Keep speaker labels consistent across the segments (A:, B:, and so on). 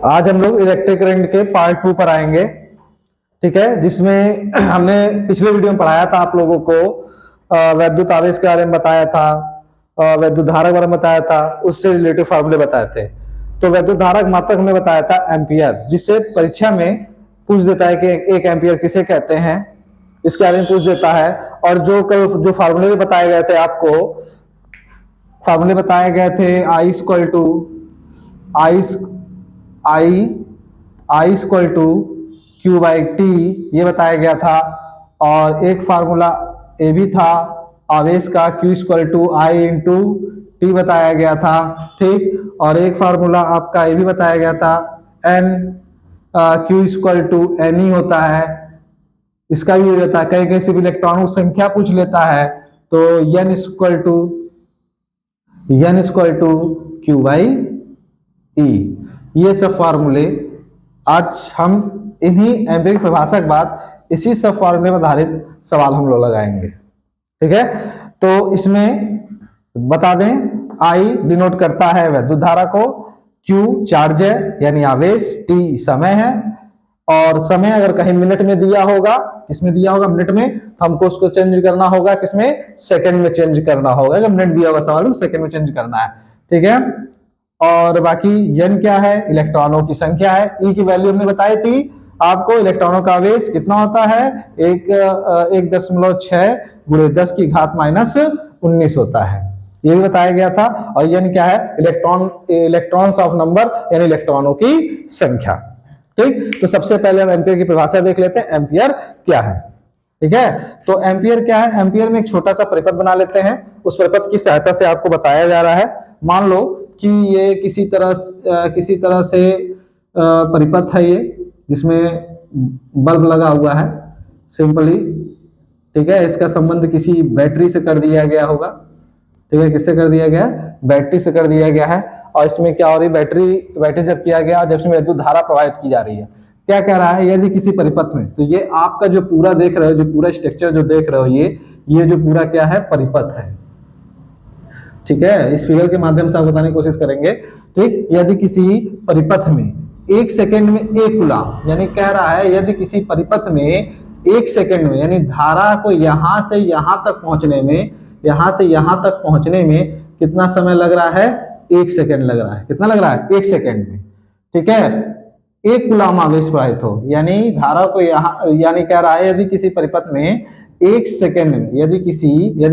A: आज हम लोग इलेक्ट्रिक करंट के पार्ट 2 पर आएंगे। ठीक है, जिसमें हमने पिछले वीडियो में पढ़ाया था आप लोगों को वैद्युत आवेश के बारे में बताया था, वैद्युत धारक के बारे में बताया था, उससे रिलेटेड फार्मूले बताए थे। तो वैद्युत धारक मात्रक हमने बताया था एम्पियर, जिससे परीक्षा में पूछ देता है कि एक एम्पियर किसे कहते हैं, इसके बारे में पूछ देता है। और जो फार्मूले भी बताए गए थे आपको, फार्मूले बताए गए थे I equal to I equal to Q by T, ये बताया गया था। और एक फार्मूला ये भी था आवेश का, Q equal to I into T बताया गया था। ठीक, और एक फार्मूला आपका ये भी बताया गया था N Q equal to N ही होता है। इसका भी हो जाता है, कहीं कहीं से भी इलेक्ट्रॉनों की संख्या पूछ लेता है तो N equal to Q by E. ये सब फार्मूले आज हम इन्हीं एम्पियर की परिभाषा के बाद इसी सब फार्मूले में आधारित सवाल हम लोग लगाएंगे। ठीक है, तो इसमें बता दें, आई डिनोट करता है वैद्युत धारा को, क्यू चार्ज है यानी आवेश, टी समय है, और समय अगर कहीं मिनट में दिया होगा, किसमें दिया होगा मिनट में, तो हमको उसको चेंज करना होगा किसमें, सेकंड में चेंज करना होगा। अगर मिनट दिया होगा सवाल में, सेकंड में चेंज करना है। ठीक है, और बाकी एन क्या है, इलेक्ट्रॉनों की संख्या है। ई की वैल्यू हमने बताई थी आपको, इलेक्ट्रॉनों का आवेश कितना होता है, 1.6 गुणे 10 की घात माइनस 19 होता है, ये भी बताया गया था। और एन क्या है, इलेक्ट्रॉन्स ऑफ नंबर यानी इलेक्ट्रॉनों की संख्या। ठीक, तो सबसे पहले हम एम्पियर की परिभाषा देख लेते हैं, एम्पियर क्या है। ठीक है, तो एम्पियर क्या है, एम्पियर में एक छोटा सा परिपथ बना लेते हैं, उस परिपथ की सहायता से आपको बताया जा रहा है। मान लो कि ये किसी तरह से परिपथ है, ये जिसमें बल्ब लगा हुआ है सिंपली। ठीक है, इसका संबंध किसी बैटरी से कर दिया गया होगा। ठीक है, किससे कर दिया गया, बैटरी से कर दिया गया है। और इसमें क्या हो रही, बैटरी जब किया गया, जब इसमें विद्युत धारा प्रवाहित की जा रही है, क्या कह रहा है, यदि किसी परिपथ में, तो ये आपका जो पूरा देख रहे हो, जो पूरा स्ट्रक्चर जो देख रहे हो, ये जो पूरा क्या है, परिपथ है। ठीक है, इस फिगर के माध्यम से आप बताने की कोशिश करेंगे। ठीक, यदि किसी परिपथ में 1 सेकंड में 1 कूलम, यानी कह रहा है यदि किसी परिपथ में 1 सेकंड में, यानी धारा को यहां से यहां तक पहुंचने में कितना समय लग रहा है, 1 सेकंड लग रहा है। कितना लग रहा है, 1 सेकंड में। ठीक है, 1 कूलम आवेश प्रवाहित हो, यानी धारा को यानी कह रहा है यदि किसी परिपथ में 1 सेकंड में, यदि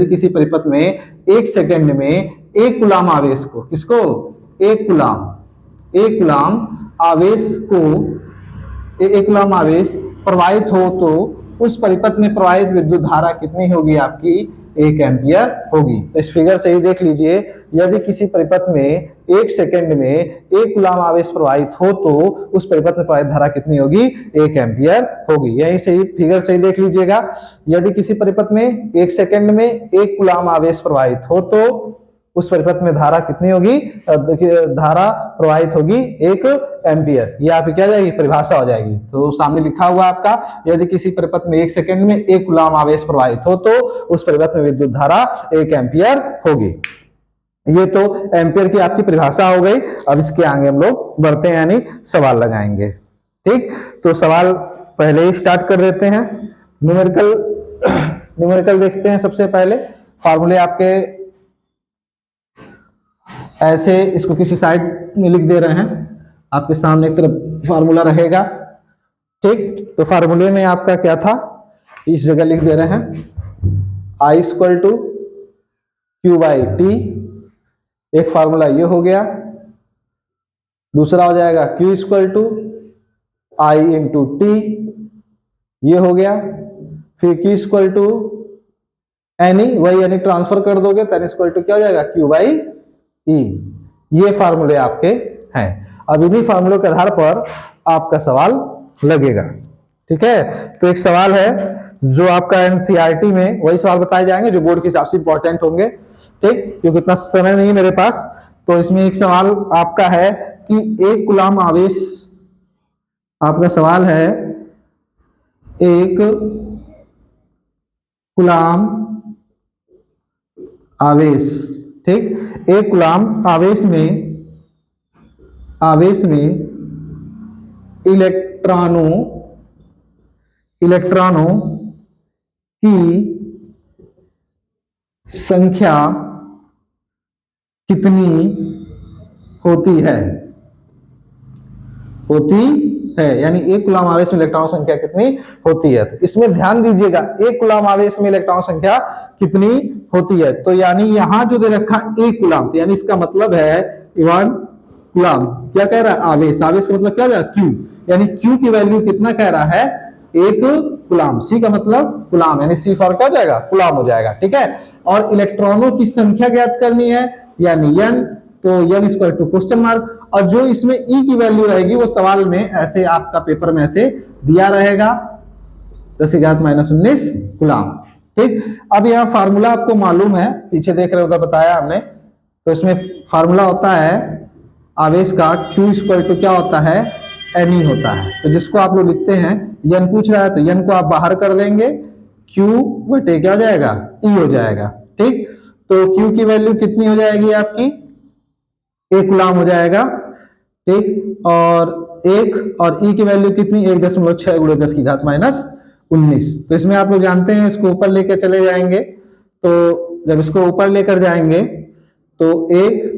A: किसी परिपथ में 1 सेकंड में 1 कूलम आवेश को, किसको, 1 कूलम आवेश प्रवाहित हो, तो उस परिपथ में प्रवाहित विद्युत धारा कितनी होगी आपकी, 1 एम्पियर होगी। तो इस फिगर से ही देख लीजिए, यदि किसी परिपथ में 1 सेकंड में 1 कूलम आवेश प्रवाहित हो, तो उस परिपथ में प्रवाहित धारा कितनी होगी, 1 एम्पियर होगी। यहीं से ही फिगर से ही देख लीजिएगा, यदि किसी परिपथ में 1 सेकंड में 1 कूलम आवेश प्रवाहित हो, तो उस परिपथ में धारा कितनी होगी, देखिए धारा प्रवाहित होगी 1 एम्पियर। ये आपकी क्या जाएगी, परिभाषा हो जाएगी। तो सामने लिखा हुआ आपका, यदि किसी परिपथ में 1 सेकंड में 1 कूलम आवेश प्रवाहित हो, तो उस परिपथ में विद्युत धारा 1 एम्पियर होगी। ये तो एम्पियर की आपकी परिभाषा हो गई। अब इसके आगे हम लोग बढ़ते हैं, यानी सवाल लगाएंगे। ठीक, तो सवाल पहले ही स्टार्ट कर देते हैं। न्यूमेरिकल देखते हैं। सबसे पहले फार्मूले आपके ऐसे, इसको किसी साइड में लिख दे रहे हैं, आपके सामने एक तरफ फार्मूला रहेगा। ठीक, तो फार्मूले में आपका क्या था, इस जगह लिख दे रहे हैं I equal to Q by T. एक फार्मूला ये हो गया, दूसरा हो जाएगा Q equal to I into T, ये हो गया। फिर क्यू इक्वल टू एनी, वही यानी ट्रांसफर कर दोगे तो एन इक्वल टू क्या हो जाएगा, क्यू बाई ई। ये फार्मूले आपके हैं। अब इन्हीं फार्मूलों के आधार पर आपका सवाल लगेगा। ठीक है, तो एक सवाल है जो आपका एनसीईआरटी में वही सवाल बताए जाएंगे जो बोर्ड के हिसाब से इंपॉर्टेंट होंगे। ठीक, क्योंकि इतना समय नहीं मेरे पास, तो इसमें एक सवाल आपका है कि 1 कूलम आवेश, आपका सवाल है 1 कूलम आवेश। ठीक, 1 कूलम आवेश में इलेक्ट्रॉनों की संख्या कितनी होती है यानी एक कूलम आवेश में इलेक्ट्रॉन संख्या कितनी होती है। तो इसमें ध्यान दीजिएगा, एक कूलम आवेश में इलेक्ट्रॉन संख्या कितनी होती है। तो यानी यहां जो दे रखा एक कूलम, तो यानी इसका मतलब है 1 कूलम। क्या कह रहा है? आवेश। आवेश का मतलब क्या हो जाएगा? Q। यानी Q की वैल्यू कितना कह रहा है? 1 कूलम। C का मतलब कूलम, यानी C फॉर क्या हो जाएगा? कूलम हो जाएगा। ठीक है। और इलेक्ट्रॉनों की संख्या ज्ञात करनी है, यानी n। तो n equal to question mark. और जो इसमें E की वैल्यू रहेगी वो सवाल में ऐसे आपका पेपर में ऐसे दिया रहेगा, 10⁻⁻19 कूलम। ठीक। अब यह फार्मूला आपको मालूम है, पीछे देख रहे होगा, बताया हमने। तो इसमें फार्मूला होता है आवेश का, Q इक्वल टू क्या होता है? Ne होता है। तो जिसको आप लोग लिखते हैं, n पूछ रहा है तो n को आप बाहर कर देंगे, Q बटे क्या हो जाएगा? E हो जाएगा। ठीक। तो Q की वैल्यू कितनी हो जाएगी आपकी? 1 कूलम हो जाएगा। ठीक। और 1 और E की वैल्यू कितनी? 1.6 × 10⁻⁻19। तो इसमें आप लोग जानते हैं, इसको ऊपर लेकर चले जाएंगे। तो जब इसको ऊपर लेकर जाएंगे तो 1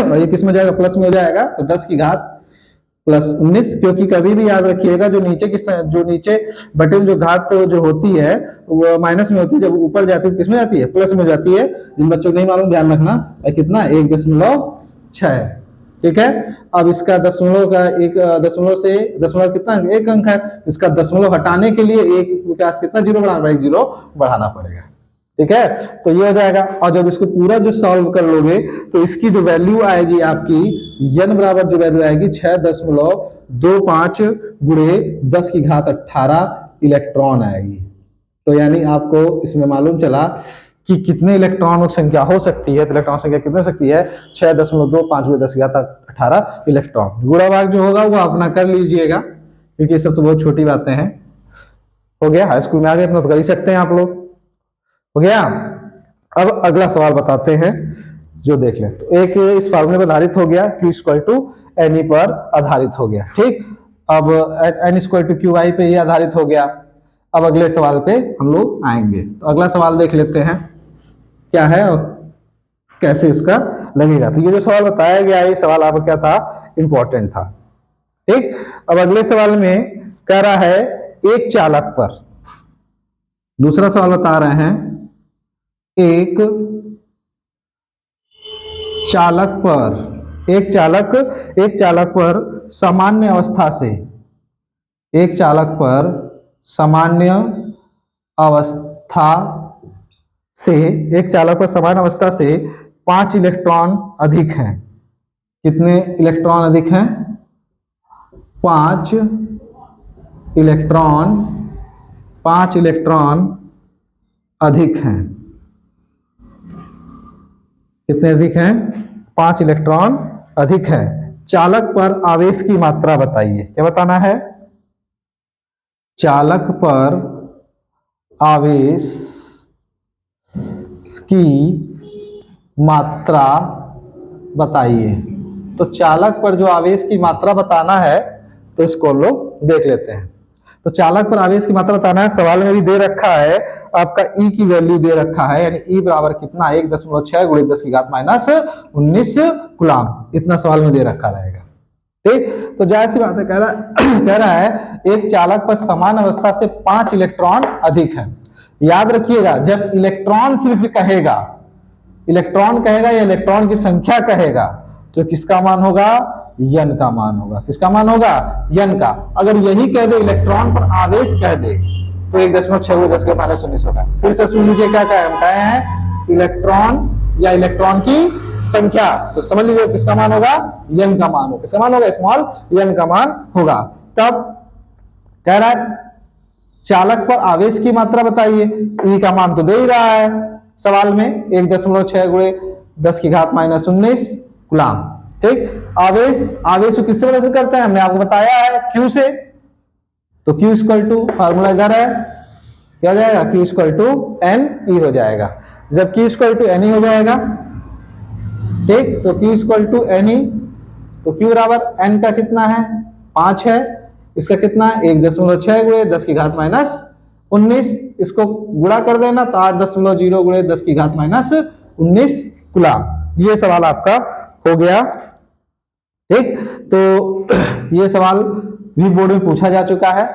A: और ये किस में जाएगा? प्लस में हो जाएगा। तो 10⁻+19, क्योंकि कभी भी याद रखिएगा जो नीचे बटे में जो घात जो होती है वो माइनस में होती है, जब ऊपर जाती है किस में जाती है? प्लस में जाती है। जिन बच्चों को नहीं मालूम ध्यान रखना। कितना? 1.6। ठीक है। अब इसका दशमलव से दशमलव कितना? 1 अंक है। इसका दशमलव हटाने के लिए एक कितना जीरो बढ़ाना पड़ेगा? 0 बढ़ाना पड़ेगा। ठीक है। तो ये हो जाएगा। और जब इसको पूरा जो सॉल्व कर लोगे तो इसकी जो वैल्यू आएगी आपकी, n बराबर जो वैल्यू आएगी 6.25 × 10⁻18 इलेक्ट्रॉन आएगी। तो यानी आपको इसमें मालूम चला कि कितने इलेक्ट्रॉनों की संख्या हो सकती है। तो इलेक्ट्रॉन संख्या कितनी हो सकती है? 6.25 × 10⁻18 इलेक्ट्रॉन। गुणा भाग जो होगा वो अपना कर लीजिएगा, क्योंकि ये सब तो बहुत छोटी बातें हैं। हो गया, हाई स्कूल में आ गए अपना तो कर ही सकते हैं आप लोग। हो गया। अब अगला सवाल बताते हैं, जो देख लें। तो एक इस फार्मूले पर आधारित हो गया, Q इक्वल टू Ne पर आधारित हो गया। ठीक। अब N इक्वल टू QI पे ये आधारित हो गया। अब अगले सवाल पे हम लोग आएंगे। तो अगला सवाल देख लेते हैं क्या है और कैसे इसका लगेगा। तो ये जो सवाल बताया गया है, ये सवाल आपका क्या था? इंपॉर्टेंट था। ठीक। अब अगले सवाल में कह रहा है एक चालक पर, दूसरा सवाल बता रहे हैं एक चालक पर सामान्य अवस्था से, एक चालक पर सामान्य अवस्था से 5 इलेक्ट्रॉन अधिक हैं। कितने इलेक्ट्रॉन अधिक हैं? 5 इलेक्ट्रॉन अधिक हैं। कितने अधिक हैं? 5 इलेक्ट्रॉन अधिक हैं। चालक पर आवेश की मात्रा बताइए। क्या बताना है? चालक पर आवेश की मात्रा बताइए। तो चालक पर जो आवेश की मात्रा बताना है, तो इसको लोग देख लेते हैं। तो चालक पर आवेश की मात्रा बताना है। सवाल में भी दे रखा है आपका E की वैल्यू दे रखा है, यानी E बराबर कितना? 1.6 × 10⁻⁻19 कूलम। इतना सवाल में दे रखा रहेगा। ठीक। तो जाहिर सी बात है, कह रहा है एक चालक पर समान अवस्था से 5 इलेक्ट्रॉन अधिक है। याद रखिएगा, जब इलेक्ट्रॉन सिर्फ कहेगा या इलेक्ट्रॉन की संख्या कहेगा, तो किसका मान होगा? n का मान होगा। किसका मान होगा? n का। अगर यही कह दे इलेक्ट्रॉन पर आवेश कह दे, तो 1.6 × 10⁻⁻19 होगा। फिर से सुन लीजिए क्या कहे हम कहे हैं, इलेक्ट्रॉन या इलेक्ट्रॉन की संख्या। तो समझ लीजिए किसका मान होगा? n का मान होगा। किसका मान होगा? स्मॉल n का मान होगा। तब कह रहा है चालक पर आवेश की मात्रा बताइए। E का मान तो दे ही रहा है सवाल में, 1.6 × 10⁻⁻19 कूलम। ठीक। आवेश को किससे वजह से करते हैं? हमने आपको बताया है, Q से। तो Q इक्वल टू, फार्मूला इधर है, क्या हो जाएगा? Q इक्वल टू Ne हो जाएगा। जब Q इक्वल टू Ne हो जाएगा, ठीक, तो Q इक्वल टू Ne, तो Q बराबर N का कितना है? 5 है। इसका कितना 1.6 गुणे 10 की घात माइनस 19, इसको गुणा कर देना तो 8.0 गुणे 10 की घात माइनस 19 कूलम। ये सवाल आपका हो गया। ठीक, तो ये सवाल भी बोर्ड में पूछा जा चुका है।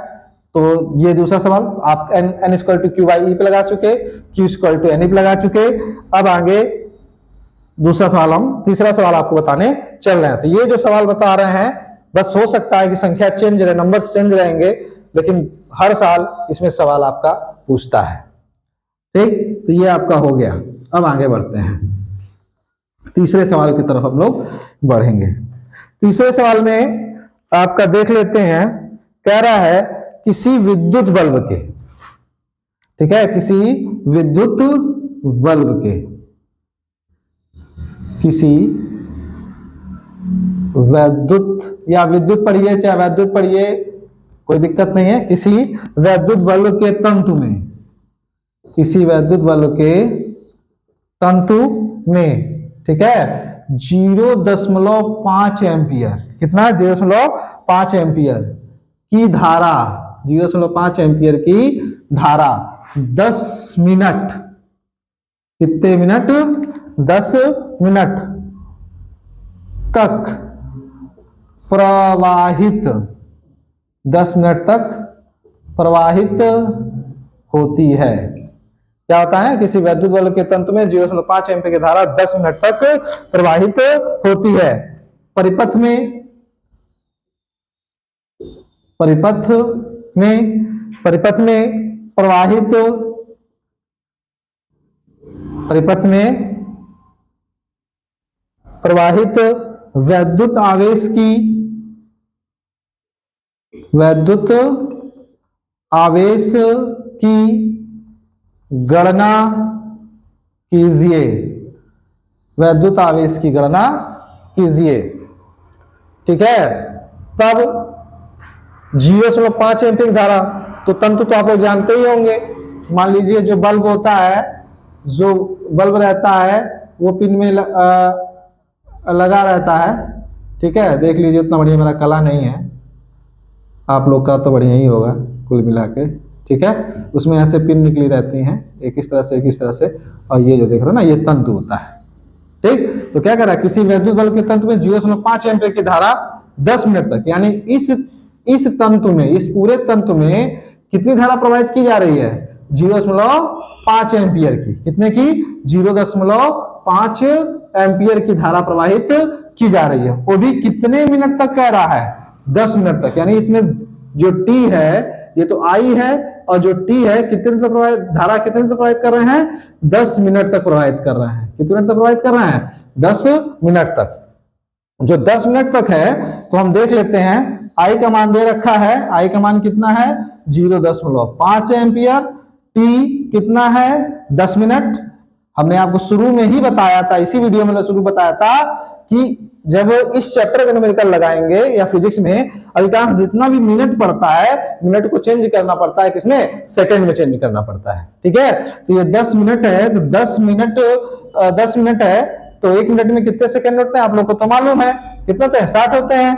A: तो ये दूसरा सवाल आप n equal to Q by E पे लगा चुके, q equal to N E पे लगा चुके। अब आगे दूसरा सवाल, हम तीसरा सवाल आपको बताने चल रहे हैं। तो ये जो सवाल बता रहे हैं, बस हो सकता है कि संख्या चेंज रहे, नंबर चेंज रहेंगे, लेकिन हर साल इसमें सवाल आपका पूछता है। ठीक, तो ये आपका हो गया। अब आगे बढ़ते हैं, तीसरे सवाल की तरफ हम लोग बढ़ेंगे। तीसरे सवाल में आपका देख लेते हैं, कह रहा है किसी विद्युत बल्ब के, ठीक है, किसी विद्युत बल्ब के, किसी वैद्युत या विद्युत पढ़िए चाहे वैद्युत पढ़िए, कोई दिक्कत नहीं है। किसी वैद्युत बल्ब के तंतु में, किसी वैद्युत बल्ब के तंतु में, ठीक है, 0.5 एम्पियर, कितना 0.5 एम्पियर की धारा, 0.5 एम्पियर की धारा 10 मिनट, कितने मिनट, 10 मिनट तक प्रवाहित, 10 मिनट तक प्रवाहित होती है। क्या होता है, किसी वैद्युत बल्ब के तंतु में 0.5 एम्पीयर की धारा 10 मिनट तक प्रवाहित होती है। परिपथ में, परिपथ में, परिपथ में प्रवाहित, परिपथ में प्रवाहित वैद्युत आवेश की, वैद्युत आवेश की गणना कीजिए, वैद्युत आवेश की गणना कीजिए। ठीक है, तब 0.5 एम्पीयर धारा, तो तंतु तो आप लोग जानते ही होंगे। मान लीजिए जो बल्ब होता है, जो बल्ब रहता है वो पिन में लगा रहता है। ठीक है, देख लीजिए, उतना बढ़िया मेरा कला नहीं है, आप लोग का तो बढ़िया ही होगा कुल मिला के। ठीक है, उसमें ऐसे पिन निकली रहती हैं, एक इस तरह से एक इस तरह से, और ये जो देख रहे हो ना, ये तंतु होता है। ठीक, तो क्या कर रहा है, किसी वैद्युत बल्ब के तंतु में 0.5 एम्पीयर की धारा 10 मिनट तक, यानी इस तंतु में, इस पूरे तंतु में कितनी धारा प्रवाहित की जा रही है, 0.5 एम्पीयर की, कितने की, 0.5 एम्पीयर की धारा प्रवाहित की जा रही है। वो भी कितने मिनट तक कह रहा है, 10 मिनट तक। यानी इसमें जो टी है, ये तो आई है, और जो टी है कितने तक प्रवाहित, धारा कितने तक प्रवाहित कर रहे हैं, 10 मिनट तक प्रवाहित कर रहे हैं। कितने मिनट तक प्रवाहित कर रहे हैं, 10 मिनट तक। जो 10 मिनट तक है, तो हम देख लेते हैं, आई का मान दे रखा है, आई का मान कितना है, 0.5 एम्पियर, टी कितना है, 10 मिनट। हमने आपको शुरू में ही बताया था, इसी वीडियो में शुरू बताया था कि जब इस चैप्टर का न्यूमेरिकल लगाएंगे या फिजिक्स में, अधिकांश जितना भी मिनट पड़ता है, मिनट को चेंज करना पड़ता है, किसमें, सेकंड में चेंज करना पड़ता है। ठीक है, तो ये 10 मिनट है, तो 10 मिनट है, तो 1 मिनट में कितने सेकंड होते हैं, आप लोग को तो मालूम है, कितने होते हैं, 60 होते हैं।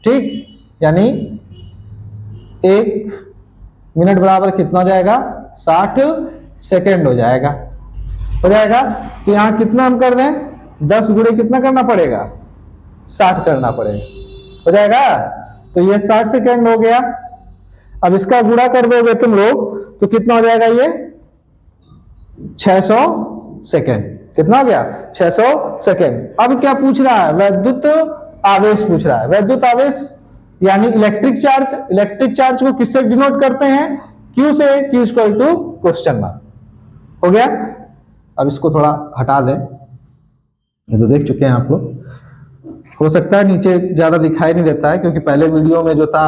A: ठीक, यानी 1 मिनट बराबर कितना हो जाएगा, 60 सेकंड हो जाएगा, हो जाएगा। तो यहां कितना हम कर दें, 10 गुणे कितना करना पड़ेगा, 60 करना पड़ेगा, हो जाएगा। तो ये 60 सेकंड हो गया। अब इसका गुणा कर दोगे तुम लोग, तो कितना हो जाएगा, ये 600 सेकंड। कितना हो गया, 600 सेकंड। अब क्या पूछ रहा है, वैद्युत आवेश पूछ रहा है। वैद्युत आवेश यानी इलेक्ट्रिक चार्ज। इलेक्ट्रिक चार्ज को किससे डिनोट करते हैं, Q से, Q equal to question mark. हो गया। अब इसको थोड़ा हटा दें, ये तो देख चुके हैं आप लोग, हो सकता है नीचे ज्यादा दिखाई नहीं देता है, क्योंकि पहले वीडियो में जो था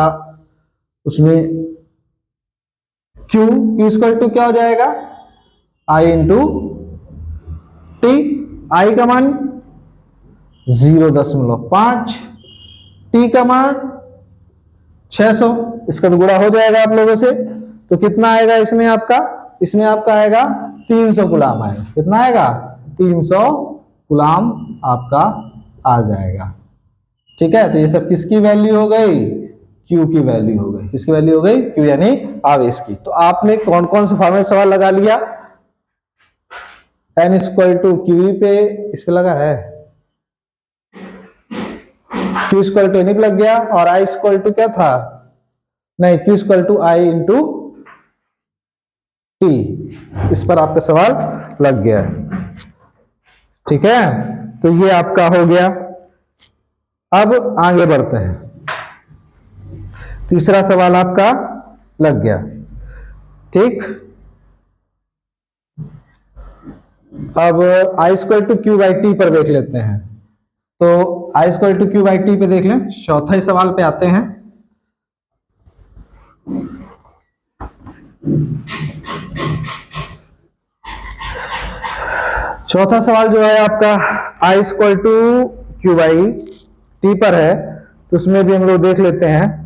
A: उसमें Q इक्वल टू क्या हो जाएगा, I इंटू टी। आई का मान 0.5, टी का मान 600, इसका तो गुणा हो जाएगा आप लोगों से। तो कितना आएगा इसमें आपका, इसमें आपका आएगा 300 कूलम आएगा। कितना आएगा, 300 कूलम आपका आ जाएगा। ठीक है, तो ये सब किसकी वैल्यू हो गई, Q की वैल्यू हो गई। किसकी वैल्यू हो गई? Q यानी आवेश की। तो आपने कौन कौन से फॉर्मूले सवाल लगा लिया? N इक्वल टू क्यू पे, इस पे लगा है, Q इक्वल टू एन पे लग गया, और I इक्वल टू क्या था? नहीं, Q equal to I into T, इस पर आपका सवाल लग गया। ठीक है, तो ये आपका हो गया। अब आगे बढ़ते हैं, तीसरा सवाल आपका लग गया। ठीक, अब I square to Q by T पर देख लेते हैं। तो I square to Q by T पे देख लें, चौथे सवाल पे आते हैं। चौथा सवाल जो है आपका I square to Q by T पर है, तो उसमें भी हम लोग देख लेते हैं।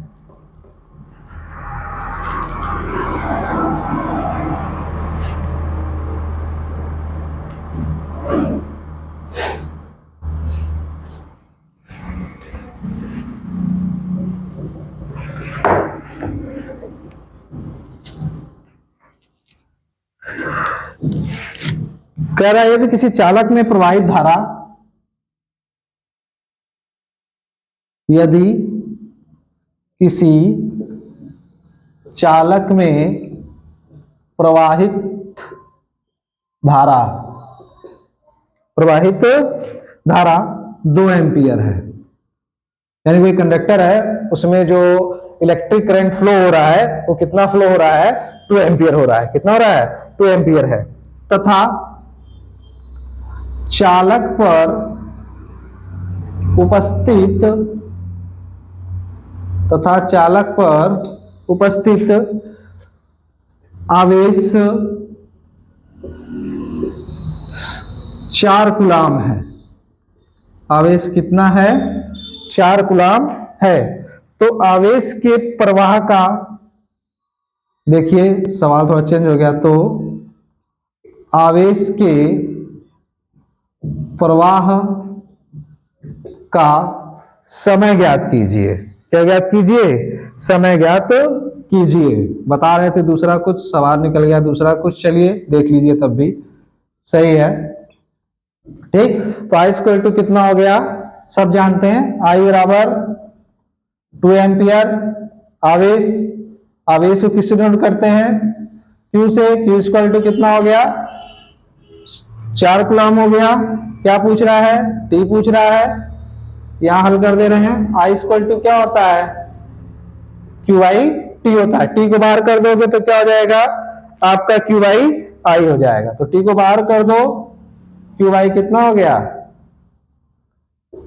A: कह रहा है यदि किसी चालक में प्रवाहित धारा, यदि किसी चालक में प्रवाहित धारा 2 एम्पियर है, यानी कोई कंडक्टर है, उसमें जो इलेक्ट्रिक करंट फ्लो हो रहा है वो कितना फ्लो हो रहा है? 2 एम्पियर हो रहा है। कितना हो रहा है? 2 एम्पियर है। तथा चालक पर उपस्थित आवेश 4 कूलाम है। आवेश कितना है? 4 कूलाम है। तो आवेश के प्रवाह का, देखिए सवाल थोड़ा चेंज हो गया, तो आवेश के प्रवाह का समय ज्ञात कीजिए। क्या ज्ञात कीजिए? समय ज्ञात कीजिए। बता रहे थे दूसरा कुछ, सवाल निकल गया दूसरा कुछ। चलिए देख लीजिए, तब भी सही है। ठीक, तो आई स्क्वायर टू कितना हो गया? सब जानते हैं, आई बराबर 2 एम्पियर। आवेश को किससे डिनोट करते हैं? क्यू से। क्यू स्क्वायर टू कितना हो गया? 4 कूलाम हो गया। क्या पूछ रहा है? टी पूछ रहा है, यहां हल कर दे रहे हैं। आई स्क्वायर टू क्या होता है? क्यू बाई टी होता है। टी को बाहर कर दोगे तो क्या हो जाएगा? आपका क्यू बाई आई हो जाएगा। तो टी को बाहर कर दो, क्यू बाई कितना हो गया?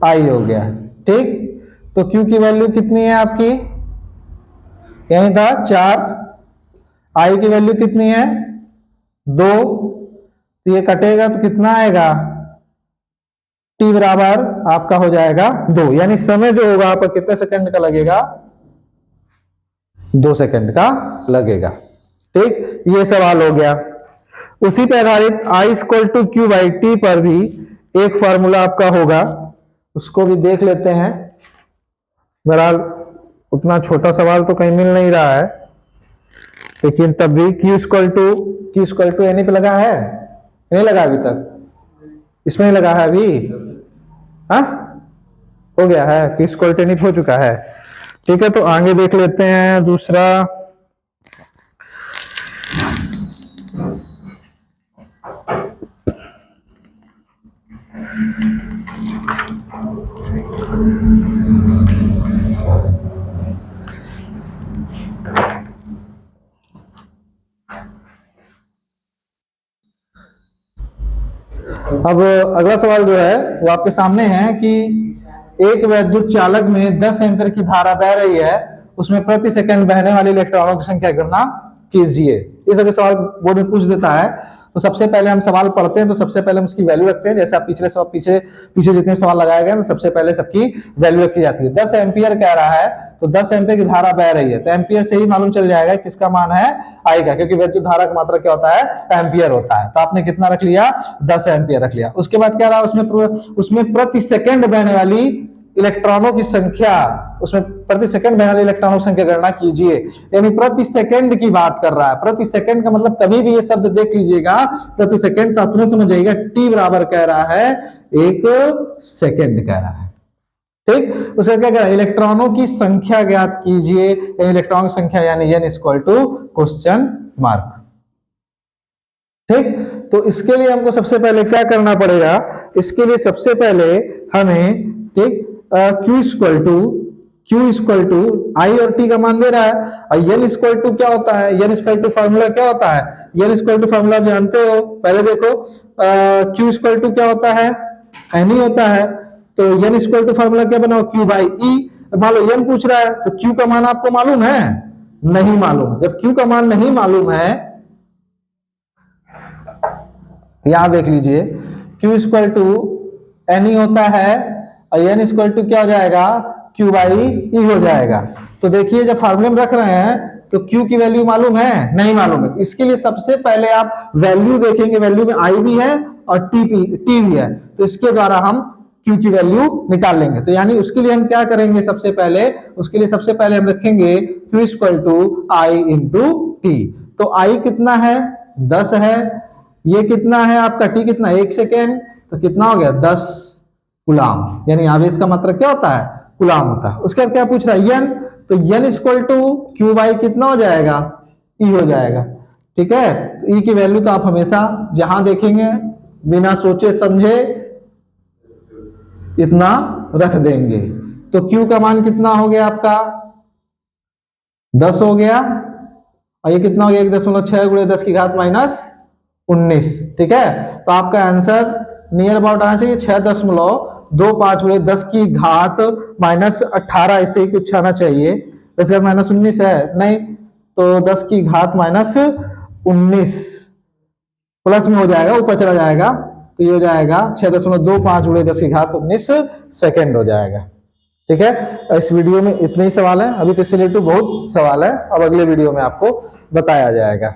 A: आई हो गया। ठीक, तो क्यू की वैल्यू कितनी है आपकी? यही था 4। आई की वैल्यू कितनी है? 2। तो ये कटेगा तो कितना आएगा? टी बराबर आपका हो जाएगा 2, यानी समय जो होगा आपका कितने सेकंड का लगेगा? 2 सेकंड का लगेगा। ठीक, ये सवाल हो गया। उसी पे आधारित I equal to Q by T पर भी एक फॉर्मूला आपका होगा, उसको भी देख लेते हैं। बहरहाल उतना छोटा सवाल तो कहीं मिल नहीं रहा है, लेकिन तब भी क्यू इक्वल टू एन पे लगा है? नहीं लगा अभी तक? इसमें नहीं लगा है अभी? हाँ, हो गया है, क्यू इक्वल टू एन हो चुका है। ठीक है, तो आगे देख लेते हैं दूसरा। अब अगला सवाल जो है वो आपके सामने है कि एक विद्युत चालक में 10 एम्पीयर की धारा बह रही है, उसमें प्रति सेकंड बहने वाले इलेक्ट्रॉनों की संख्या गणना कीजिए। ये सभी सवाल बोर्ड में पूछ देता है। तो सबसे पहले हम सवाल पढ़ते हैं, तो सबसे पहले हम उसकी वैल्यू रखते हैं। जैसे आप पीछे जितने सवाल लगाए गए, तो सबसे पहले सबकी वैल्यू रखी जाती है। 10 एम्पीयर कह रहा है, तो 10 एम्पीयर की धारा बह रही है, तो एम्पीयर से ही मालूम चल जाएगा किसका मान है? आई का, क्योंकि विद्युत धारा का मात्रा क्या होता है? एम्पीयर होता है। तो आपने कितना रख लिया? 10 एम्पीयर रख लिया। उसके बाद क्या रहा? उसमें प्रति सेकंड बहने वाली इलेक्ट्रॉनों की संख्या, उसमें प्रति सेकंड बहने वाले इलेक्ट्रॉनों की संख्या गणना कीजिए, यानी प्रति सेकंड की बात कर रहा है। प्रति सेकंड का मतलब कभी भी ये शब्द देख लीजिएगा, प्रति सेकंड का तुरंत समझ जाइएगा टी बराबर कह रहा है 1 सेकंड कह रहा है। ठीक, उसका क्या कह रहा है, इलेक्ट्रॉनों की संख्या ज्ञात कीजिए, इलेक्ट्रॉन की संख्या यानी n equal to question mark. ठीक, तो इसके लिए हमको सबसे पहले क्या करना पड़ेगा, इसके लिए सबसे पहले हमें, ठीक, Q इक्वल टू आई और टी का मान दे रहा है, और n इक्वल टू क्या होता है, n इक्वल टू फॉर्मूला क्या होता है, n इक्वल टू फॉर्मूला जानते हो, पहले देखो Q इक्वल टू क्या होता है, n ही होता है, तो n इक्वल टू फॉर्मूला क्या बनाओ, Q बाई ई। मान लो n पूछ रहा है तो Q का मान आपको मालूम है, नहीं मालूम। जब Q का मान नहीं मालूम है, यहां देख लीजिए Q इक्वल टू n ही होता है, और n इक्वल टू क्या हो जाएगा, Q बाई ई हो जाएगा। तो देखिए जब फार्मूले में रख रहे हैं तो Q की वैल्यू मालूम है, नहीं मालूम है, इसके लिए सबसे पहले आप वैल्यू देखेंगे, वैल्यू में I भी है और T भी है, तो इसके द्वारा हम Q की वैल्यू निकाल लेंगे। तो यानी उसके लिए हम क्या करेंगे, सबसे पहले हम रखेंगे Q equal to I into टी। तो I कितना है, 10 है, ये कितना है आपका T कितना, 1 सेकेंड, तो कितना हो गया 10 गुलाम, यानी आवेश का मात्रक क्या होता है, गुलाम होता है। उसके बाद क्या पूछ रहा है, n, तो n equal to Q by कितना हो जाएगा, E हो जाएगा। ठीक है, तो E की वैल्यू तो आप हमेशा जहां देखेंगे बिना सोचे समझे इतना रख देंगे। तो Q का मान कितना हो गया आपका, 10 हो गया, और ये कितना हो गया, 1.6 गुणे 10 की घात माइनस 19। ठीक है, तो आपका आंसर नियर अबाउट आना चाहिए 6.25 गुणे 10 की घात माइनस 18, ऐसे ही कुछ आना चाहिए। 10 की घात माइनस 19 है, नहीं तो 10 की घात माइनस 19 प्लस में हो जाएगा, ऊपर चला जाएगा, तो ये हो जाएगा 6.25 गुणे 10 की घात 19 सेकेंड हो जाएगा। ठीक है, इस वीडियो में इतने ही सवाल है, अभी तो इससे रिलेटेड बहुत सवाल है, अब अगले वीडियो में आपको बताया जाएगा।